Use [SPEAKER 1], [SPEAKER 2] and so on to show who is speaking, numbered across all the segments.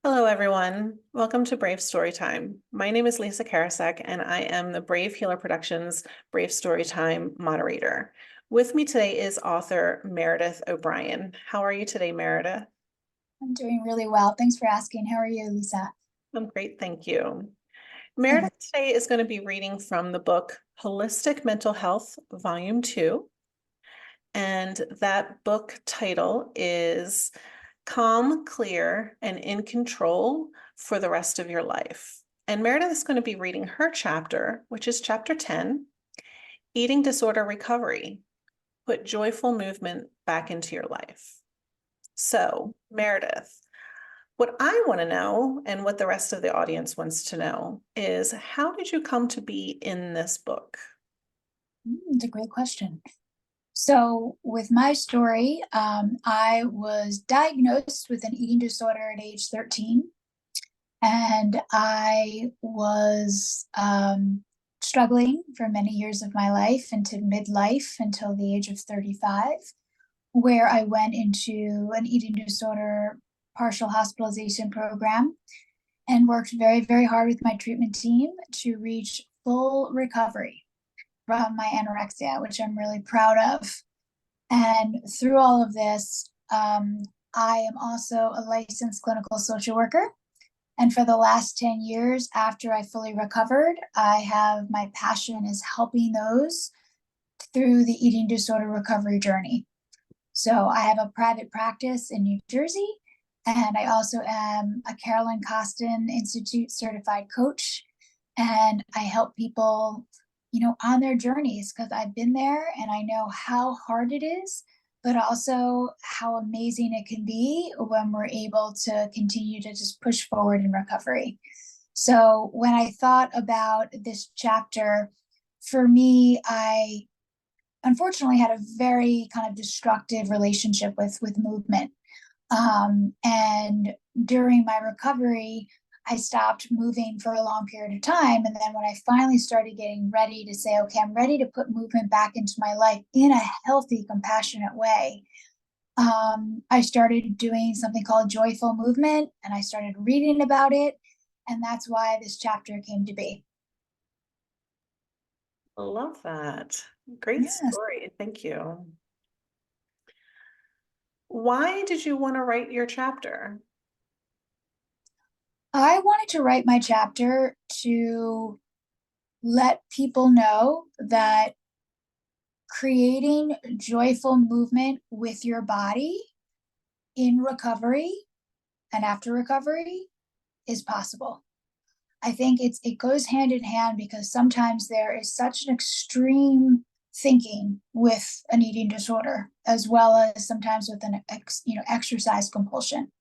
[SPEAKER 1] Hello, everyone. Welcome to Brave Storytime. My name is Lisa Karasek, and I am the Brave Healer Productions Brave Storytime moderator. With me today is author Meredith O'Brien. How are you today, Meredith?
[SPEAKER 2] I'm doing really well. Thanks for asking. How are you, Lisa?
[SPEAKER 1] I'm great, thank you. Meredith today is going to be reading from the book Holistic Mental Health, Volume 2. And that book title is Calm, Clear, and in Control for the Rest of Your Life. And Meredith is going to be reading her chapter, which is chapter 10, Eating Disorder Recovery. Put joyful movement back into your life. So, Meredith, what I want to know, and what the rest of the audience wants to know, is how did you come to be in this book?
[SPEAKER 2] It's a great question. So, with my story, I was diagnosed with an eating disorder at age 13, and I was struggling for many years of my life into midlife until the age of 35, where I went into an eating disorder partial hospitalization program and worked very, very hard with my treatment team to reach full recovery from my anorexia, which I'm really proud of. And through all of this, I am also a licensed clinical social worker. And for the last 10 years after I fully recovered, my passion is helping those through the eating disorder recovery journey. So I have a private practice in New Jersey, and I also am a Carolyn Costin Institute certified coach. And I help people, on their journeys, because I've been there and I know how hard it is, but also how amazing it can be when we're able to continue to just push forward in recovery. So when I thought about this chapter, for me, I unfortunately had a very kind of destructive relationship with movement. And during my recovery, I stopped moving for a long period of time. And then when I finally started getting ready to say, okay, I'm ready to put movement back into my life in a healthy, compassionate way, I started doing something called joyful movement, and I started reading about it. And that's why this chapter came to be.
[SPEAKER 1] I love that. Great
[SPEAKER 2] Yes.
[SPEAKER 1] story. Thank you. Why did you want to write your chapter?
[SPEAKER 2] I wanted to write my chapter to let people know that creating joyful movement with your body in recovery and after recovery is possible. I think it goes hand in hand because sometimes there is such an extreme thinking with an eating disorder, as well as sometimes with an exercise compulsion.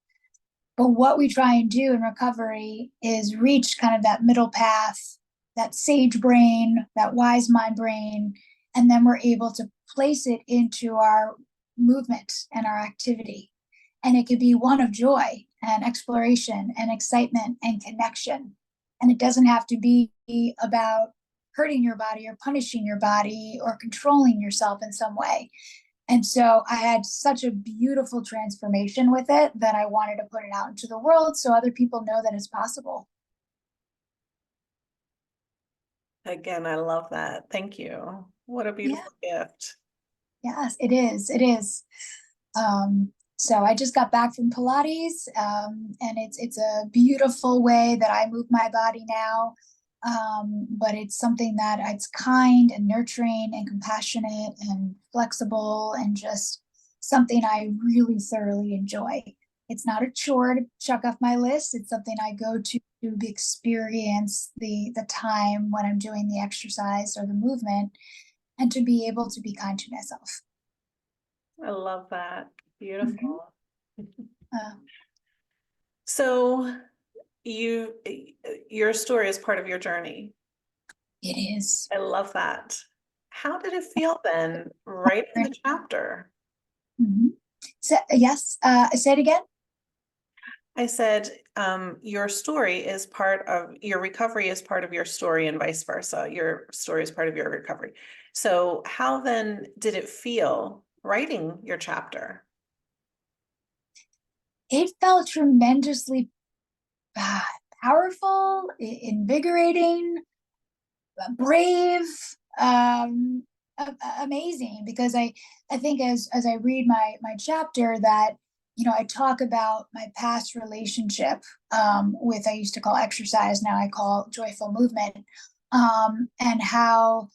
[SPEAKER 2] But what we try and do in recovery is reach kind of that middle path, that sage brain, that wise mind brain, and then we're able to place it into our movement and our activity. And it could be one of joy and exploration and excitement and connection. And it doesn't have to be about hurting your body or punishing your body or controlling yourself in some way. And so I had such a beautiful transformation with it that I wanted to put it out into the world so other people know that it's possible.
[SPEAKER 1] Again, I love that. Thank you. What a
[SPEAKER 2] Yeah,
[SPEAKER 1] beautiful gift.
[SPEAKER 2] yes, it is. It is. So I just got back from Pilates, and it's a beautiful way that I move my body now. But it's something that it's kind and nurturing and compassionate and flexible and just something I really thoroughly enjoy. It's not a chore to check off my list. It's something I go to experience the time when I'm doing the exercise or the movement and to be able to be kind to myself.
[SPEAKER 1] I love that.
[SPEAKER 2] Mhm.
[SPEAKER 1] Beautiful.
[SPEAKER 2] Uh,
[SPEAKER 1] So you, your story is part of your journey.
[SPEAKER 2] it is.
[SPEAKER 1] I love that. How did it feel then, writing the chapter?
[SPEAKER 2] Mhm. So, yes, say it again.
[SPEAKER 1] I said, your story is part of your recovery is part of your story and vice versa. Your story is part of your recovery. So how then did it feel writing your chapter?
[SPEAKER 2] It felt tremendously powerful, invigorating, brave, amazing, because I think as I read my chapter that, I talk about my past relationship with, I used to call exercise, now I call joyful movement, and how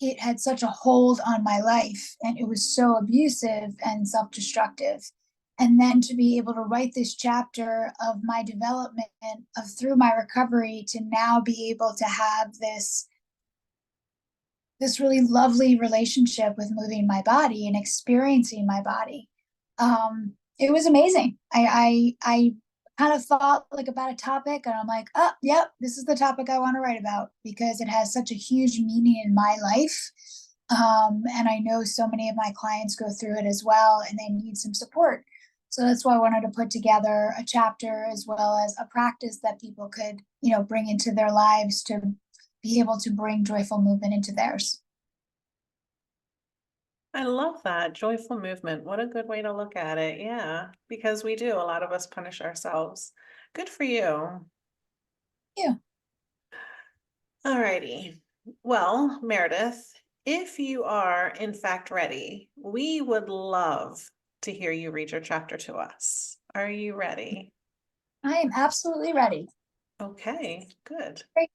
[SPEAKER 2] it had such a hold on my life and it was so abusive and self-destructive. And then to be able to write this chapter of my development of through my recovery to now be able to have this really lovely relationship with moving my body and experiencing my body. It was amazing. I kind of thought like about a topic and I'm like, oh, yep, this is the topic I want to write about because it has such a huge meaning in my life. And I know so many of my clients go through it as well and they need some support. So that's why I wanted to put together a chapter as well as a practice that people could, bring into their lives to be able to bring joyful movement into theirs.
[SPEAKER 1] I love that. Joyful movement. What a good way to look at it. Yeah, because we do. A lot of us punish ourselves. Good for you.
[SPEAKER 2] Yeah.
[SPEAKER 1] All righty. Well, Meredith, if you are in fact ready, we would love to hear you read your chapter to us. Are you ready?
[SPEAKER 2] I am absolutely ready.
[SPEAKER 1] Okay, good.
[SPEAKER 2] Great.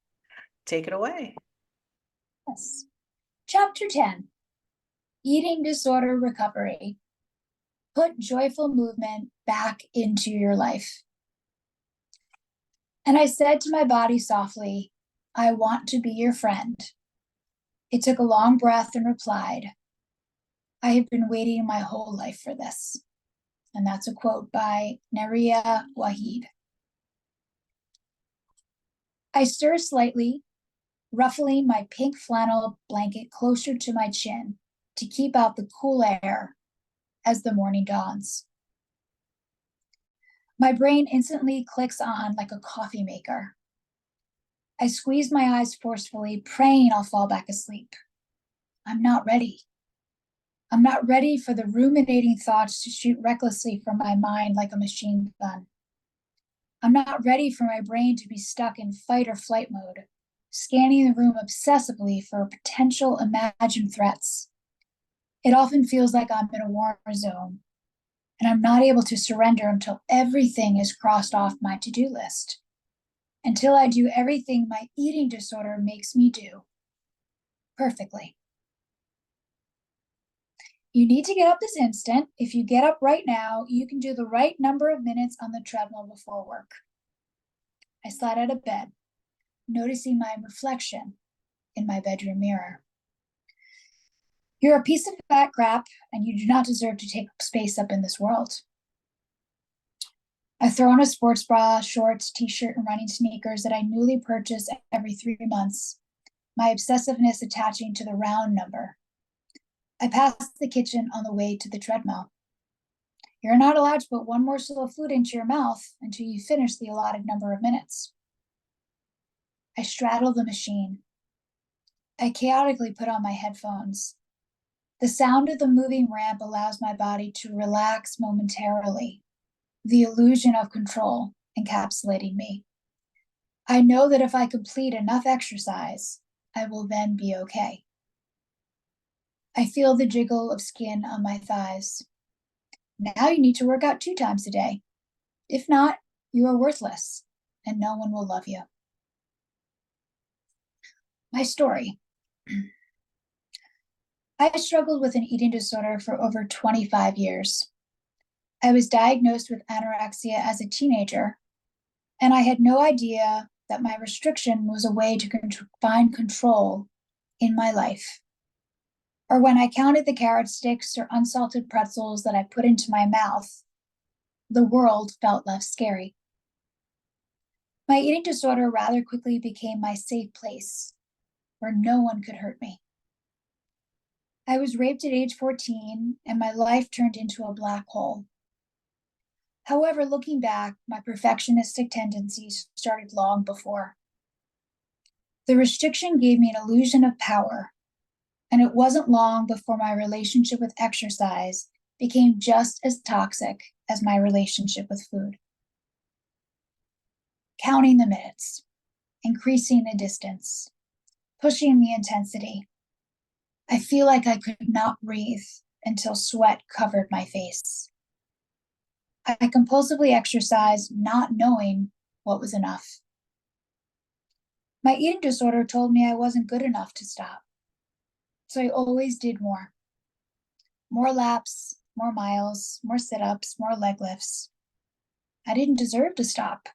[SPEAKER 1] Take it away.
[SPEAKER 2] Yes. Chapter 10, Eating Disorder Recovery. Put joyful movement back into your life. And I said to my body softly, I want to be your friend. It took a long breath and replied, I have been waiting my whole life for this. And that's a quote by Naria Wahid. I stir slightly, ruffling my pink flannel blanket closer to my chin to keep out the cool air as the morning dawns. My brain instantly clicks on like a coffee maker. I squeeze my eyes forcefully, praying I'll fall back asleep. I'm not ready. I'm not ready for the ruminating thoughts to shoot recklessly from my mind like a machine gun. I'm not ready for my brain to be stuck in fight or flight mode, scanning the room obsessively for potential imagined threats. It often feels like I'm in a war zone, and I'm not able to surrender until everything is crossed off my to-do list. Until I do everything my eating disorder makes me do perfectly. You need to get up this instant. If you get up right now, you can do the right number of minutes on the treadmill before work. I slid out of bed, noticing my reflection in my bedroom mirror. You're a piece of fat crap, and you do not deserve to take space up in this world. I throw on a sports bra, shorts, t-shirt, and running sneakers that I newly purchase every 3 months, my obsessiveness attaching to the round number. I pass the kitchen on the way to the treadmill. You're not allowed to put one morsel of food into your mouth until you finish the allotted number of minutes. I straddle the machine. I chaotically put on my headphones. The sound of the moving ramp allows my body to relax momentarily, the illusion of control encapsulating me. I know that if I complete enough exercise, I will then be okay. I feel the jiggle of skin on my thighs. Now you need to work out 2 times a day. If not, you are worthless, and no one will love you. My story. I struggled with an eating disorder for over 25 years. I was diagnosed with anorexia as a teenager, and I had no idea that my restriction was a way to find control in my life. Or when I counted the carrot sticks or unsalted pretzels that I put into my mouth, the world felt less scary. My eating disorder rather quickly became my safe place, where no one could hurt me. I was raped at age 14, and my life turned into a black hole. However, looking back, my perfectionistic tendencies started long before. The restriction gave me an illusion of power, and it wasn't long before my relationship with exercise became just as toxic as my relationship with food. counting the minutes, increasing the distance, pushing the intensity. I feel like I could not breathe until sweat covered my face. I compulsively exercised, not knowing what was enough. My eating disorder told me I wasn't good enough to stop. So I always did more. More laps, more miles, more sit-ups, more leg lifts. I didn't deserve to stop.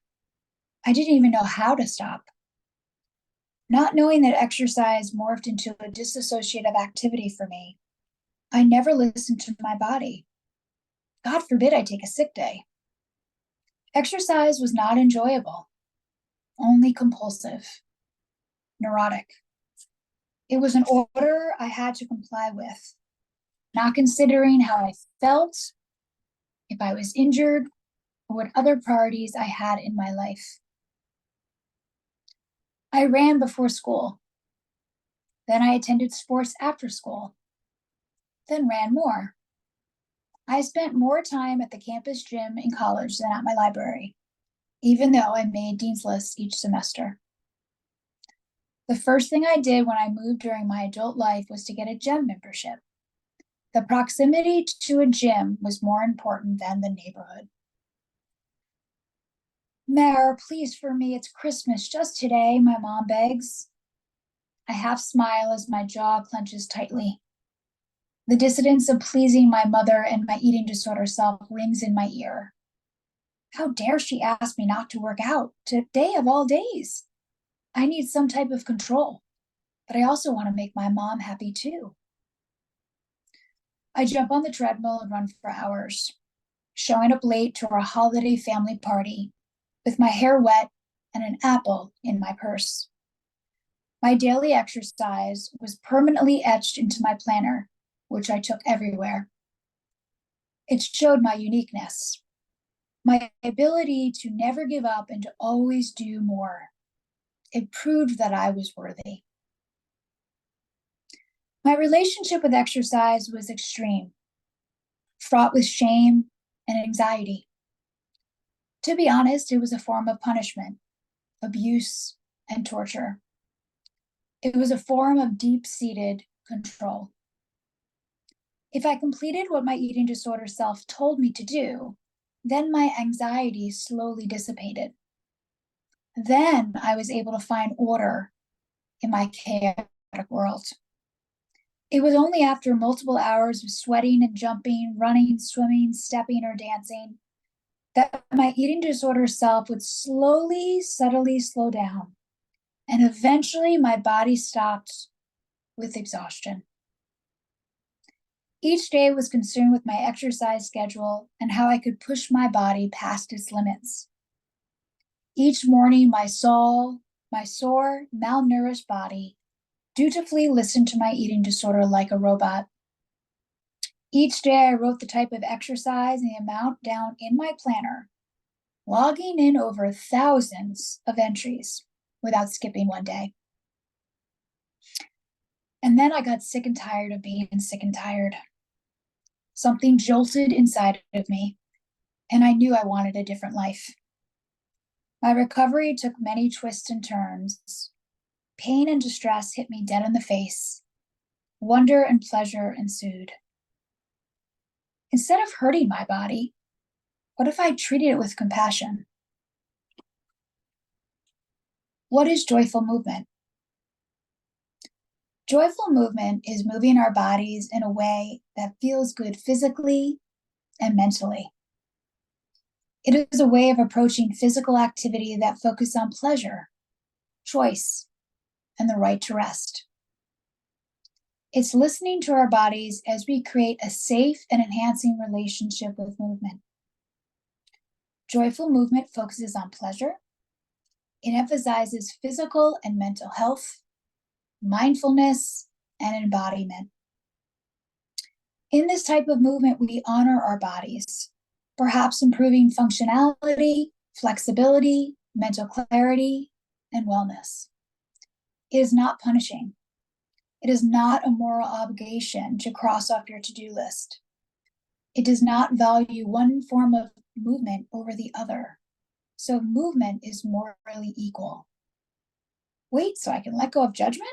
[SPEAKER 2] I didn't even know how to stop. Not knowing that exercise morphed into a disassociative activity for me, I never listened to my body. God forbid I take a sick day. Exercise was not enjoyable, only compulsive, neurotic. It was an order I had to comply with, not considering how I felt, if I was injured, or what other priorities I had in my life. I ran before school. Then I attended sports after school. Then ran more. I spent more time at the campus gym in college than at my library, even though I made dean's lists each semester. The first thing I did when I moved during my adult life was to get a gym membership. The proximity to a gym was more important than the neighborhood. Mare, please for me, it's Christmas just today, my mom begs. I half smile as my jaw clenches tightly. The dissonance of pleasing my mother and my eating disorder self rings in my ear. How dare she ask me not to work out today of all days? I need some type of control, but I also want to make my mom happy too. I jump on the treadmill and run for hours, showing up late to our holiday family party with my hair wet and an apple in my purse. My daily exercise was permanently etched into my planner, which I took everywhere. It showed my uniqueness, my ability to never give up and to always do more. It proved that I was worthy. My relationship with exercise was extreme, fraught with shame and anxiety. To be honest, it was a form of punishment, abuse, and torture. It was a form of deep-seated control. If I completed what my eating disorder self told me to do, then my anxiety slowly dissipated. Then I was able to find order in my chaotic world. It was only after multiple hours of sweating and jumping, running, swimming, stepping, or dancing that my eating disorder self would slowly, subtly slow down. And eventually my body stopped with exhaustion. Each day was consumed with my exercise schedule and how I could push my body past its limits. Each morning, my sore, malnourished body dutifully listened to my eating disorder like a robot. Each day I wrote the type of exercise and the amount down in my planner, logging in over thousands of entries without skipping one day. And then I got sick and tired of being sick and tired. Something jolted inside of me, and I knew I wanted a different life. My recovery took many twists and turns. Pain and distress hit me dead in the face. Wonder and pleasure ensued. Instead of hurting my body, what if I treated it with compassion? What is joyful movement? Joyful movement is moving our bodies in a way that feels good physically and mentally. It is a way of approaching physical activity that focuses on pleasure, choice, and the right to rest. It's listening to our bodies as we create a safe and enhancing relationship with movement. Joyful movement focuses on pleasure. It emphasizes physical and mental health, mindfulness, and embodiment. In this type of movement, we honor our bodies, perhaps improving functionality, flexibility, mental clarity, and wellness. It is not punishing. It is not a moral obligation to cross off your to-do list. It does not value one form of movement over the other. so movement is morally equal. Wait, so I can let go of judgment?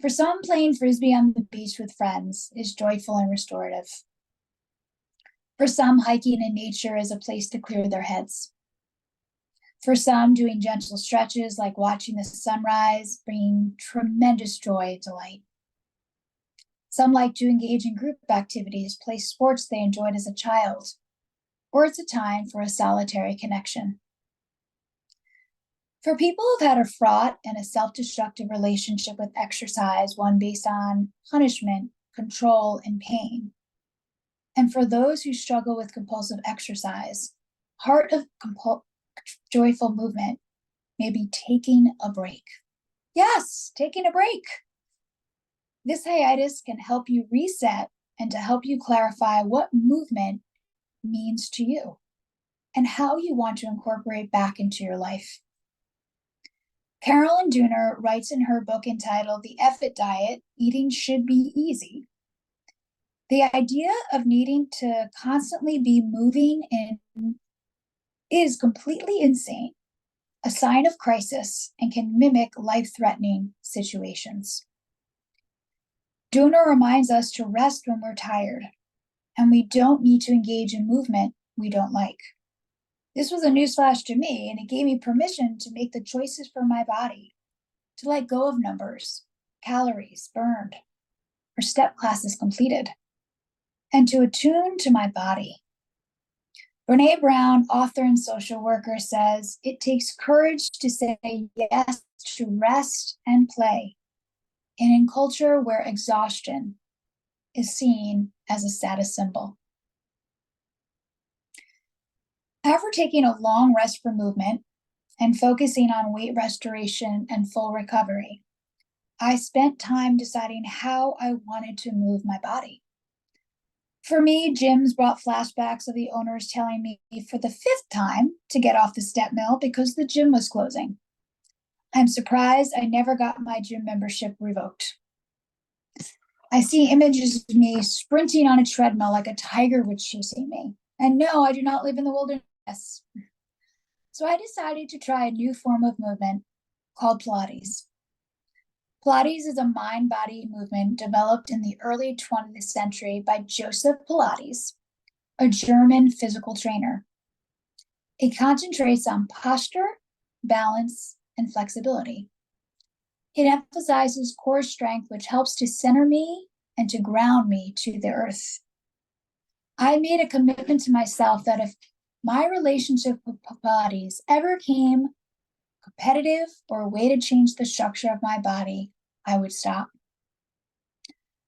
[SPEAKER 2] For some, playing frisbee on the beach with friends is joyful and restorative. For some, hiking in nature is a place to clear their heads. For some, doing gentle stretches like watching the sunrise, bringing tremendous joy and delight. Some like to engage in group activities, play sports they enjoyed as a child, or it's a time for a solitary connection. For people who've had a fraught and a self-destructive relationship with exercise, one based on punishment, control, and pain, and for those who struggle with compulsive exercise, heart of joyful movement may be taking a break. Yes, taking a break. This hiatus can help you reset and to help you clarify what movement means to you and how you want to incorporate back into your life. Carolyn Dooner writes in her book entitled The Effort Diet, Eating Should Be Easy. The idea of needing to constantly be moving is completely insane, a sign of crisis, and can mimic life-threatening situations. Dooner reminds us to rest when we're tired, and we don't need to engage in movement we don't like. This was a newsflash to me, and it gave me permission to make the choices for my body, to let go of numbers, calories burned, or step classes completed, and to attune to my body. Brene Brown, author and social worker, says, it takes courage to say yes to rest and play, and in culture where exhaustion is seen as a status symbol. After taking a long rest for movement and focusing on weight restoration and full recovery, I spent time deciding how I wanted to move my body. For me, gyms brought flashbacks of the owners telling me for the 5th time to get off the step mill because the gym was closing. I'm surprised I never got my gym membership revoked. I see images of me sprinting on a treadmill like a tiger was chasing me. And no, I do not live in the wilderness. So I decided to try a new form of movement called Pilates. Pilates is a mind-body movement developed in the early 20th century by Joseph Pilates, a German physical trainer. It concentrates on posture, balance, and flexibility. It emphasizes core strength, which helps to center me and to ground me to the earth. I made a commitment to myself that if my relationship with Pilates ever came competitive or a way to change the structure of my body, I would stop.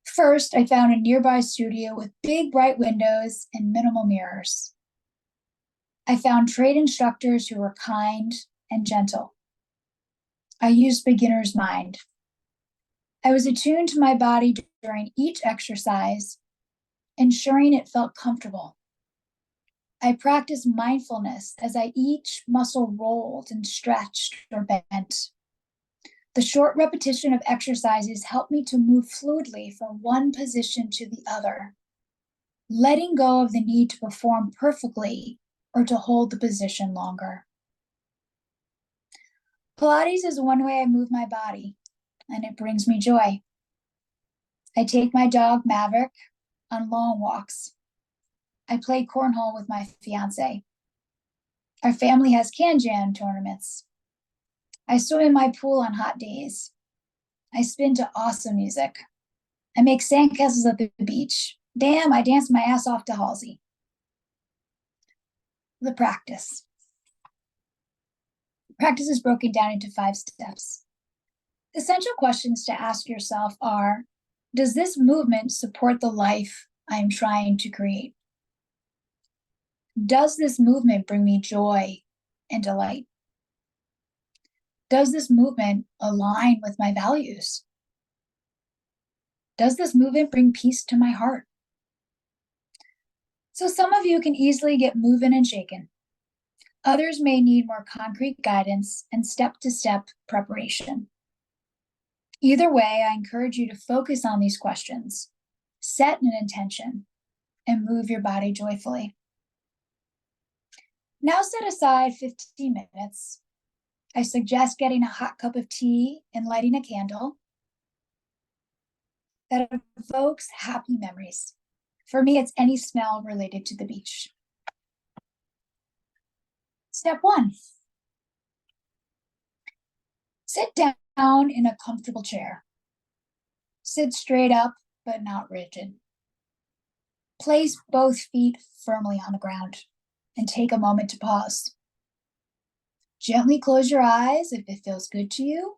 [SPEAKER 2] First, I found a nearby studio with big bright windows and minimal mirrors. I found trained instructors who were kind and gentle. I used beginner's mind. I was attuned to my body during each exercise, ensuring it felt comfortable. I practiced mindfulness as each muscle rolled and stretched or bent. The short repetition of exercises helped me to move fluidly from one position to the other, letting go of the need to perform perfectly or to hold the position longer. Pilates is one way I move my body, and it brings me joy. I take my dog Maverick on long walks. I play cornhole with my fiance. Our family has can-jam tournaments. I swim in my pool on hot days. I spin to awesome music. I make sandcastles at the beach. Damn, I dance my ass off to Halsey. The practice. Practice is broken down into 5 steps. Essential questions to ask yourself are, does this movement support the life I am trying to create? Does this movement bring me joy and delight? Does this movement align with my values? Does this movement bring peace to my heart? So some of you can easily get moving and shaken. Others may need more concrete guidance and step-to-step preparation. Either way, I encourage you to focus on these questions, set an intention, and move your body joyfully. Now set aside 15 minutes. I suggest getting a hot cup of tea and lighting a candle that evokes happy memories. For me, it's any smell related to the beach. Step 1. Sit down in a comfortable chair. Sit straight up, but not rigid. Place both feet firmly on the ground and take a moment to pause. Gently close your eyes if it feels good to you,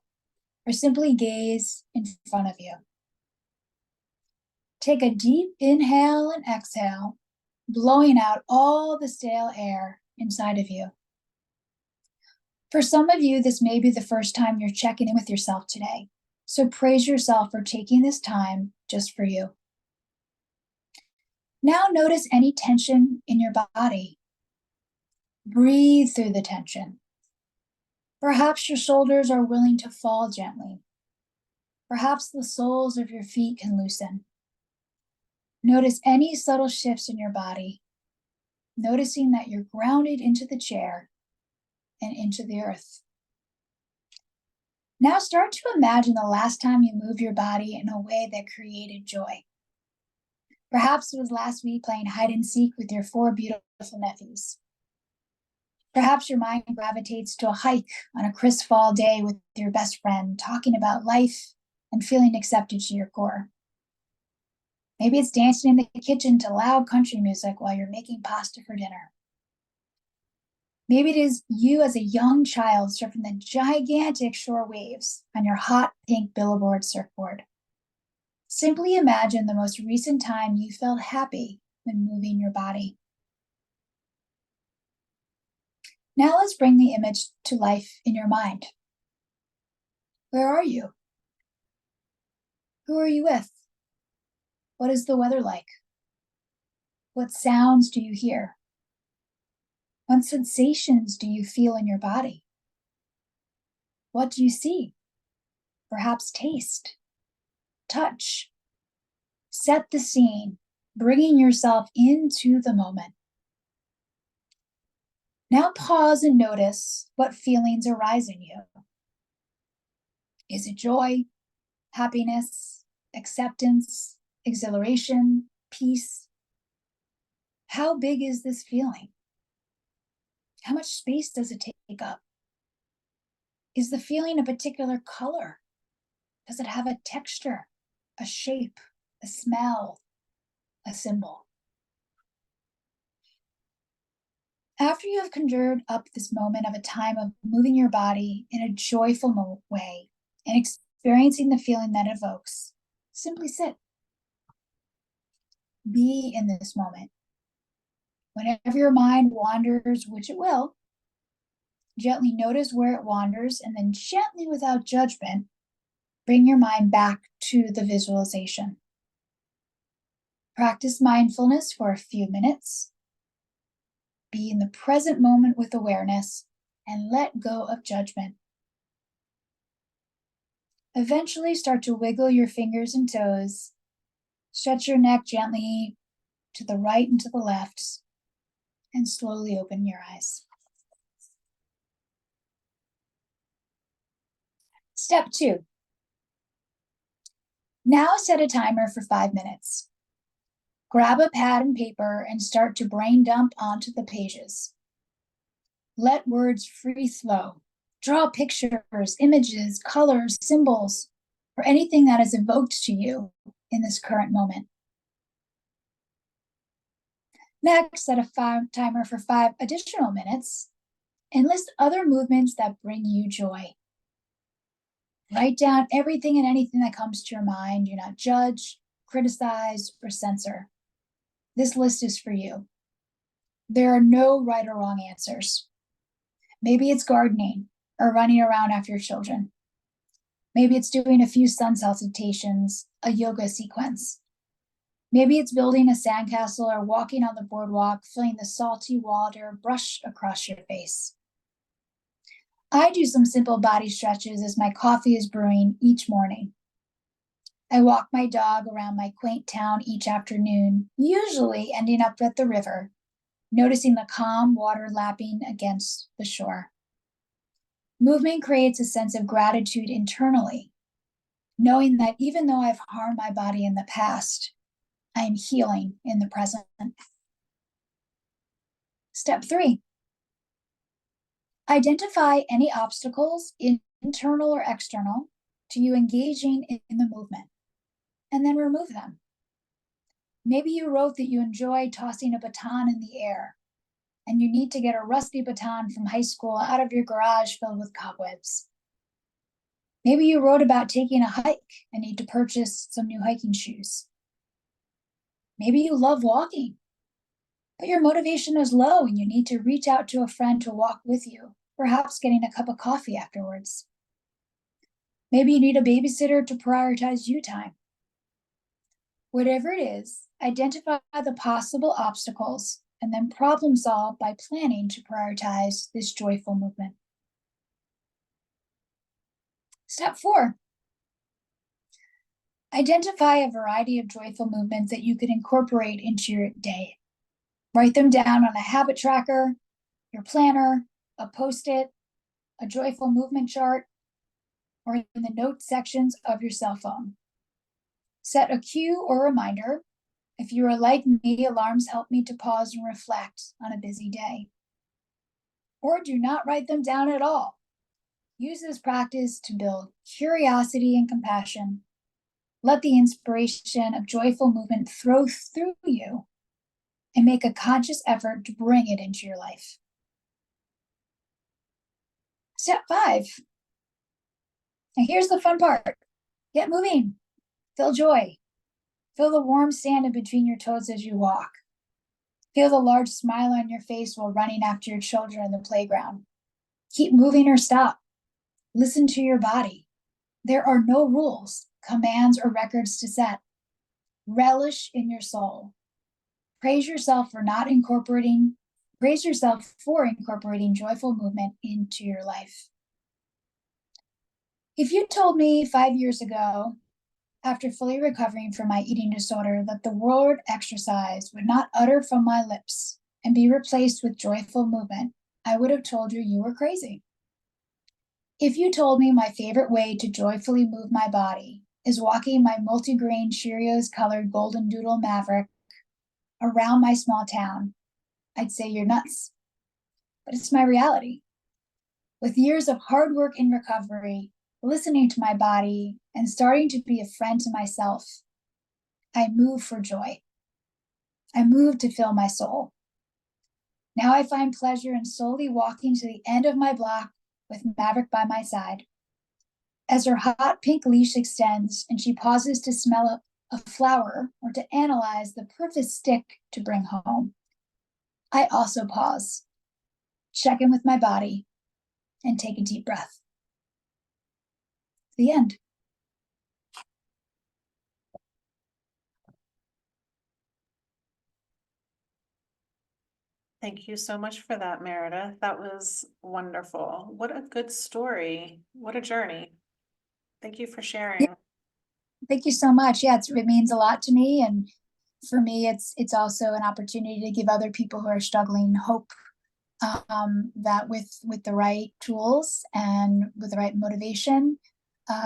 [SPEAKER 2] or simply gaze in front of you. Take a deep inhale and exhale, blowing out all the stale air inside of you. For some of you, this may be the first time you're checking in with yourself today, so praise yourself for taking this time just for you. Now notice any tension in your body. Breathe through the tension. Perhaps your shoulders are willing to fall gently. Perhaps the soles of your feet can loosen. Notice any subtle shifts in your body, noticing that you're grounded into the chair and into the earth. Now start to imagine the last time you moved your body in a way that created joy. Perhaps it was last week playing hide and seek with your 4 beautiful nephews. Perhaps your mind gravitates to a hike on a crisp fall day with your best friend, talking about life and feeling accepted to your core. Maybe it's dancing in the kitchen to loud country music while you're making pasta for dinner. Maybe it is you as a young child surfing the gigantic shore waves on your hot pink billboard surfboard. Simply imagine the most recent time you felt happy when moving your body. Now let's bring the image to life in your mind. Where are you? Who are you with? What is the weather like? What sounds do you hear? What sensations do you feel in your body? What do you see? Perhaps taste, touch. Set the scene, bringing yourself into the moment. Now pause and notice what feelings arise in you. Is it joy, happiness, acceptance, exhilaration, peace? How big is this feeling? How much space does it take up? Is the feeling a particular color? Does it have a texture, a shape, a smell, a symbol? After you have conjured up this moment of a time of moving your body in a joyful way and experiencing the feeling that evokes, simply sit. Be in this moment. Whenever your mind wanders, which it will, gently notice where it wanders and then gently, without judgment, bring your mind back to the visualization. Practice mindfulness for a few minutes. Be in the present moment with awareness and let go of judgment. Eventually start to wiggle your fingers and toes. Stretch your neck gently to the right and to the left, and slowly open your eyes. Step 2. Now set a timer for 5 minutes. Grab a pad and paper and start to brain dump onto the pages. Let words free flow. Draw pictures, images, colors, symbols, or anything that is evoked to you in this current moment. Next, set a timer for 5 additional minutes and list other movements that bring you joy. Write down everything and anything that comes to your mind. Do not judge, criticize, or censor. This list is for you. There are no right or wrong answers. Maybe it's gardening or running around after your children. Maybe it's doing a few sun salutations, a yoga sequence. Maybe it's building a sandcastle or walking on the boardwalk, feeling the salty water brush across your face. I do some simple body stretches as my coffee is brewing each morning. I walk my dog around my quaint town each afternoon, usually ending up at the river, noticing the calm water lapping against the shore. Movement creates a sense of gratitude internally, knowing that even though I've harmed my body in the past, I am healing in the present. Step 3, identify any obstacles, internal or external, to you engaging in the movement, and then remove them. Maybe you wrote that you enjoy tossing a baton in the air, and you need to get a rusty baton from high school out of your garage filled with cobwebs. Maybe you wrote about taking a hike and need to purchase some new hiking shoes. Maybe you love walking, but your motivation is low and you need to reach out to a friend to walk with you, perhaps getting a cup of coffee afterwards. Maybe you need a babysitter to prioritize you time. Whatever it is, identify the possible obstacles and then problem solve by planning to prioritize this joyful movement. Step 4, identify a variety of joyful movements that you could incorporate into your day. Write them down on a habit tracker, your planner, a Post-it, a joyful movement chart, or in the notes sections of your cell phone. Set a cue or reminder. If you are like me, alarms help me to pause and reflect on a busy day. Or do not write them down at all. Use this practice to build curiosity and compassion. Let the inspiration of joyful movement flow through you and make a conscious effort to bring it into your life. Step 5. And here's the fun part. Get moving. Feel joy. Feel the warm sand in between your toes as you walk. Feel the large smile on your face while running after your children in the playground. Keep moving or stop. Listen to your body. There are no rules, commands, or records to set. Relish in your soul. Praise yourself for incorporating joyful movement into your life. If you told me 5 years ago, after fully recovering from my eating disorder, that the word exercise would not utter from my lips and be replaced with joyful movement, I would have told you you were crazy. If you told me my favorite way to joyfully move my body is walking my multi-grain Cheerios colored Golden Doodle Maverick around my small town, I'd say you're nuts. But it's my reality. With years of hard work in recovery, listening to my body, and starting to be a friend to myself, I move for joy. I move to fill my soul. Now I find pleasure in slowly walking to the end of my block with Maverick by my side. As her hot pink leash extends and she pauses to smell a flower or to analyze the perfect stick to bring home, I also pause, check in with my body, and take a deep breath. The end.
[SPEAKER 1] Thank you so much for that, Meredith. That was wonderful. What a good story. What a journey. Thank you for sharing.
[SPEAKER 2] Thank you so much. Yeah, it means a lot to me, and for me, it's also an opportunity to give other people who are struggling hope, that with the right tools and with the right motivation,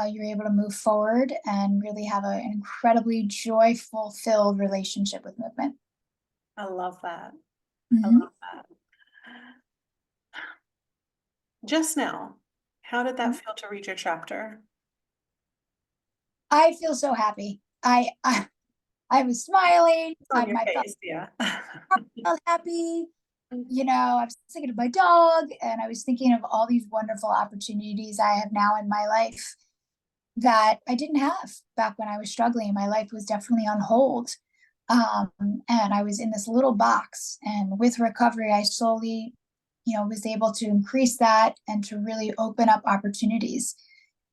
[SPEAKER 2] you're able to move forward and really have an incredibly joyful filled relationship with movement.
[SPEAKER 1] I love that. I
[SPEAKER 2] Mm-hmm.
[SPEAKER 1] love that. Just now, how did that feel to read your chapter?
[SPEAKER 2] I feel so happy. I was smiling.
[SPEAKER 1] It's on
[SPEAKER 2] I
[SPEAKER 1] your
[SPEAKER 2] my
[SPEAKER 1] face, yeah.
[SPEAKER 2] felt happy. You know, I was thinking of my dog, and I was thinking of all these wonderful opportunities I have now in my life that I didn't have back when I was struggling. My life was definitely on hold. And I was in this little box. And with recovery, I slowly, was able to increase that and to really open up opportunities.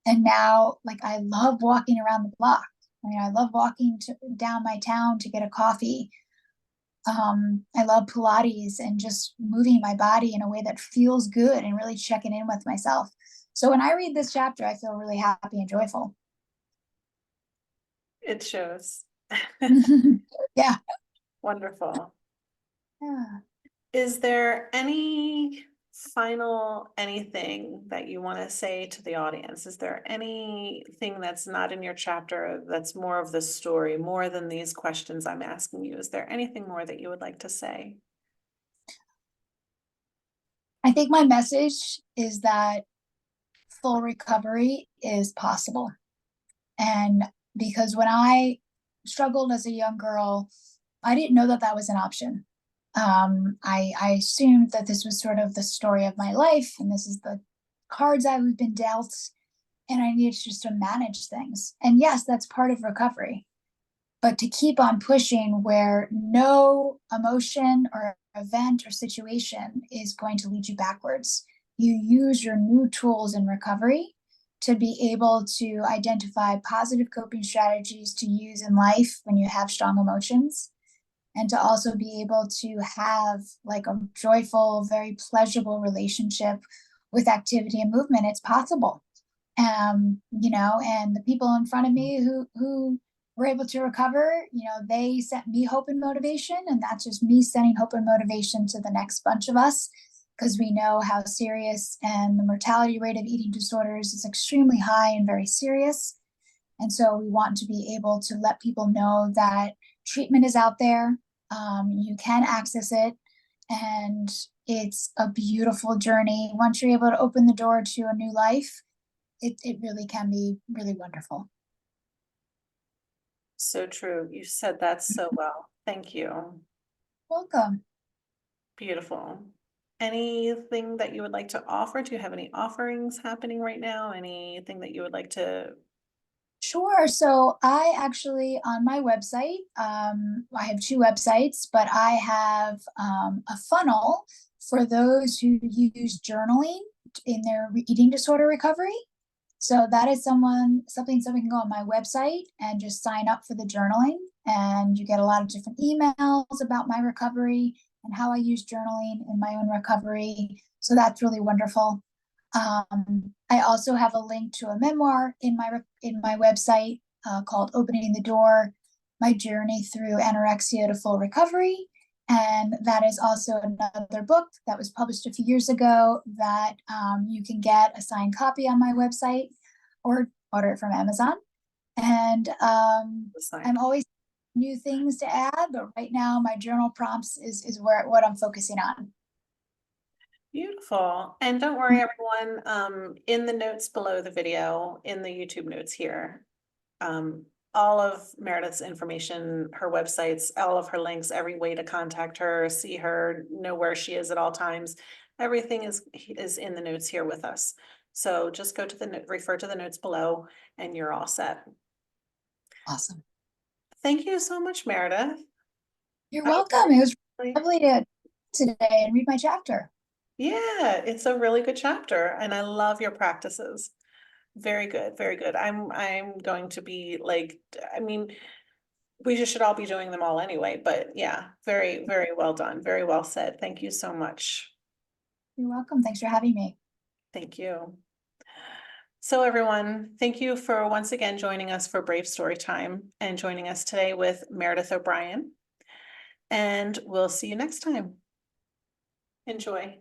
[SPEAKER 2] And now, like, I love walking around the block. I mean, I love walking down my town to get a coffee. I love Pilates and just moving my body in a way that feels good and really checking in with myself. So when I read this chapter, I feel really happy and joyful.
[SPEAKER 1] It shows.
[SPEAKER 2] Yeah.
[SPEAKER 1] Wonderful.
[SPEAKER 2] Yeah.
[SPEAKER 1] Is there any final anything that you want to say to the audience? Is there anything that's not in your chapter that's more of the story, more than these questions I'm asking you? Is there anything more that you would like to say?
[SPEAKER 2] I think my message is that full recovery is possible. And because when I struggled as a young girl, I didn't know that that was an option. I assumed that this was sort of the story of my life, and this is the cards I've been dealt, and I needed just to manage things. And yes, that's part of recovery. But to keep on pushing where no emotion or event or situation is going to lead you backwards, you use your new tools in recovery to be able to identify positive coping strategies to use in life when you have strong emotions, and to also be able to have like a joyful, very pleasurable relationship with activity and movement. It's possible. And the people in front of me who were able to recover, they sent me hope and motivation, and that's just me sending hope and motivation to the next bunch of us, because we know how serious, and the mortality rate of eating disorders is extremely high and very serious. And so we want to be able to let people know that treatment is out there. You can access it, and it's a beautiful journey. Once you're able to open the door to a new life, it really can be really wonderful.
[SPEAKER 1] So true. You said that so well. Thank you.
[SPEAKER 2] Welcome.
[SPEAKER 1] Beautiful. Anything that you would like to offer? Do you have any offerings happening right now? Anything that you would like to?
[SPEAKER 2] Sure. So I actually, on my website, I have two websites, but I have a funnel for those who use journaling in their eating disorder recovery. So that is something can go on my website and just sign up for the journaling, and you get a lot of different emails about my recovery and how I use journaling in my own recovery. So that's really wonderful. I also have a link to a memoir in my website called "Opening the Door: My Journey Through Anorexia to Full Recovery." And that is also another book that was published a few years ago that you can get a signed copy on my website or order it from Amazon. And I'm always new things to add, but right now my journal prompts is what I'm focusing on.
[SPEAKER 1] Beautiful. And don't worry, everyone, in the notes below the video, in the YouTube notes here, all of Meredith's information, her websites, all of her links, every way to contact her, see her, know where she is at all times. Everything is in the notes here with us. So just go to refer to the notes below and you're all set.
[SPEAKER 2] Awesome.
[SPEAKER 1] Thank you so much, Meredith.
[SPEAKER 2] You're welcome. It was lovely to today and read my chapter.
[SPEAKER 1] Yeah, it's a really good chapter and I love your practices. Very good, very good. I'm going to be like, I mean, we just should all be doing them all anyway, but yeah, very, very well done. Very well said. Thank you so much.
[SPEAKER 2] You're welcome. Thanks for having me.
[SPEAKER 1] Thank you. So everyone, thank you for once again joining us for Brave Story Time and joining us today with Meredith O'Brien. And we'll see you next time. Enjoy.